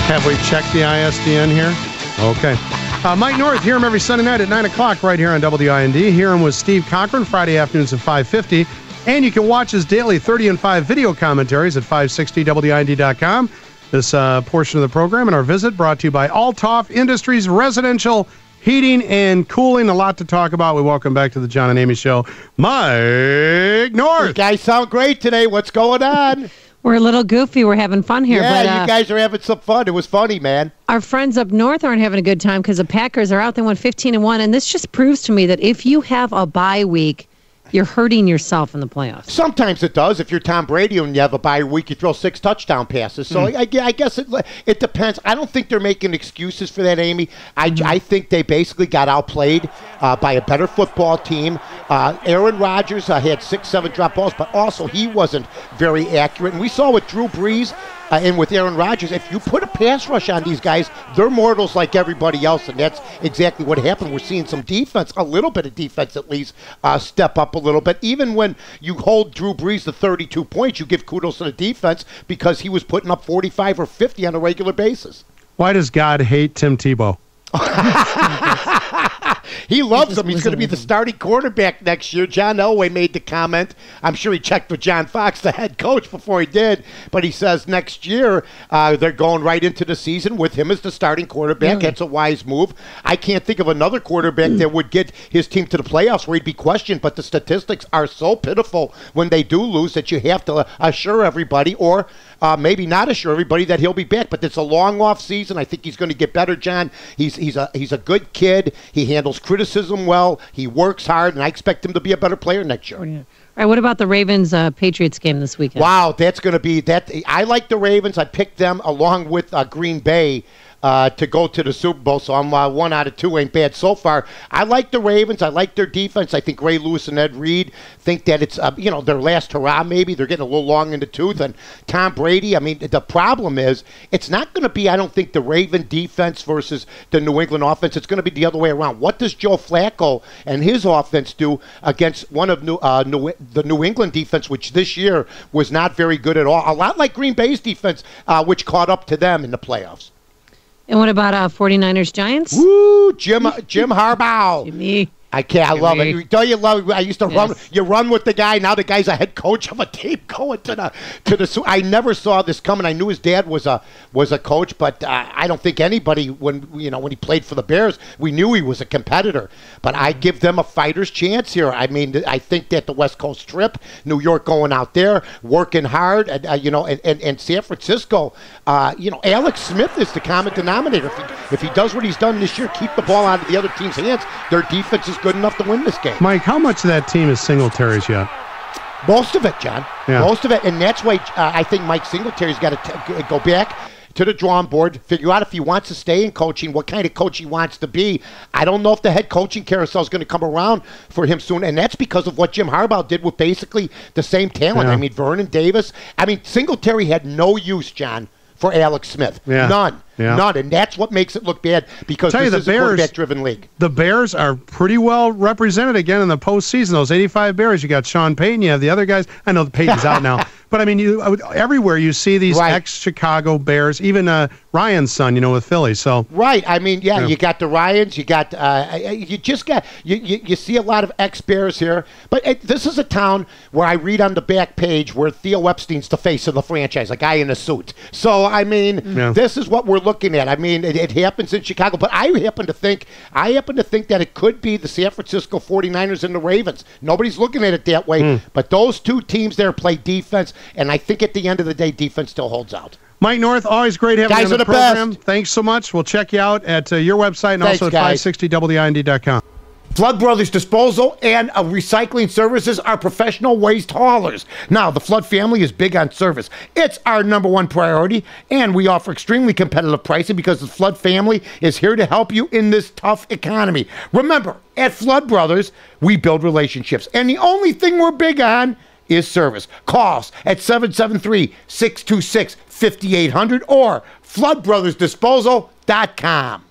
Have we checked the ISDN here? Okay. Mike North, hear him every Sunday night at 9 o'clock right here on WIND. Hear him with Steve Cochran Friday afternoons at 5:50. And you can watch his daily 30 and 5 video commentaries at 560WIND.com. This portion of the program and our visit brought to you by Altoff Industries Residential Heating and Cooling. A lot to talk about. We welcome back to the John and Amy Show, Mike North. You guys sound great today. What's going on? We're a little goofy. We're having fun here. Yeah, but, you guys are having some fun. It was funny, man. Our friends up north aren't having a good time because the Packers are out. They won 15-1, and this just proves to me that if you have a bye week, you're hurting yourself in the playoffs. Sometimes it does. If you're Tom Brady and you have a bye week, you throw 6 touchdown passes. So I guess it depends. I don't think they're making excuses for that, Amy. I think they basically got outplayed by a better football team. Aaron Rodgers had 6-7 drop balls, but also he wasn't very accurate. And we saw with Drew Brees and with Aaron Rodgers, if you put a pass rush on these guys, they're mortals like everybody else, and that's exactly what happened. We're seeing some defense, a little bit of defense at least, step up a little bit. Even when you hold Drew Brees to 32 points, you give kudos to the defense because he was putting up 45 or 50 on a regular basis. Why does God hate Tim Tebow? He loves him. He's going to be the starting quarterback next year. John Elway made the comment. I'm sure he checked with John Fox, the head coach, before he did. But he says next year they're going right into the season with him as the starting quarterback. That's a wise move. I can't think of another quarterback that would get his team to the playoffs where he'd be questioned. But the statistics are so pitiful when they do lose that you have to assure everybody, or maybe not assure everybody, that he'll be back. But it's a long off season. I think he's going to get better, John. He's a good kid. He handles criticism well. He works hard, and I expect him to be a better player next year. Oh, yeah. All right, what about the Ravens-Patriots game this weekend? Wow, that's going to be that. I like the Ravens. I picked them along with Green Bay to go to the Super Bowl, so I'm 1 out of 2 ain't bad so far. I like the Ravens. I like their defense. I think Ray Lewis and Ed Reed think that it's their last hurrah maybe. They're getting a little long in the tooth. And Tom Brady, I mean, the problem is it's not going to be, I don't think, the Raven defense versus the New England offense. It's going to be the other way around. What does Joe Flacco and his offense do against one of the New England defense, which this year was not very good at all? A lot like Green Bay's defense, which caught up to them in the playoffs. And what about 49ers Giants? Woo, Jim Harbaugh. Jimmy. I can't. I love it. Don't you love it? I used to run. You run with the guy. Now the guy's a head coach of a team going to the. I never saw this coming. I knew his dad was a coach, but I don't think anybody when he played for the Bears, we knew he was a competitor. But I give them a fighter's chance here. I mean, I think that the West Coast trip, New York going out there, working hard, and San Francisco. Alex Smith is the common denominator. If he does what he's done this year, keep the ball out of the other team's hands, their defense is good enough to win this game. Mike, how much of that team is Singletary's yet? Most of it, John. Yeah. Most of it. And that's why I think Mike Singletary's got to go back to the drawing board, figure out if he wants to stay in coaching, what kind of coach he wants to be. I don't know if the head coaching carousel is going to come around for him soon, and that's because of what Jim Harbaugh did with basically the same talent. Yeah. I mean, Vernon Davis. I mean, Singletary had no use, John, for Alex Smith. Yeah. None. Yeah. None, and that's what makes it look bad because this is a quarterback-driven league. The Bears are pretty well represented again in the postseason. Those 85 Bears, you got Sean Payton, you have the other guys. I know Payton's out now, but I mean, everywhere you see these ex-Chicago Bears, even Ryan's son, with Philly. So I mean, you got the Ryans, you got you just got you see a lot of ex-Bears here, but this is a town where I read on the back page where Theo Epstein's the face of the franchise, a guy in a suit. So I mean, this is what we're looking at. I mean, it happens in Chicago, but I happen to think that it could be the San Francisco 49ers and the Ravens. Nobody's looking at it that way, but those two teams there play defense, and I think at the end of the day, defense still holds out. Mike North, always great having you on the program. Best. Thanks so much. We'll check you out at your website and also at 560WIND.com. Flood Brothers Disposal and Recycling Services are professional waste haulers. Now, the Flood family is big on service. It's our #1 priority, and we offer extremely competitive pricing because the Flood family is here to help you in this tough economy. Remember, at Flood Brothers, we build relationships, and the only thing we're big on is service. Call us at 773-626-5800 or floodbrothersdisposal.com.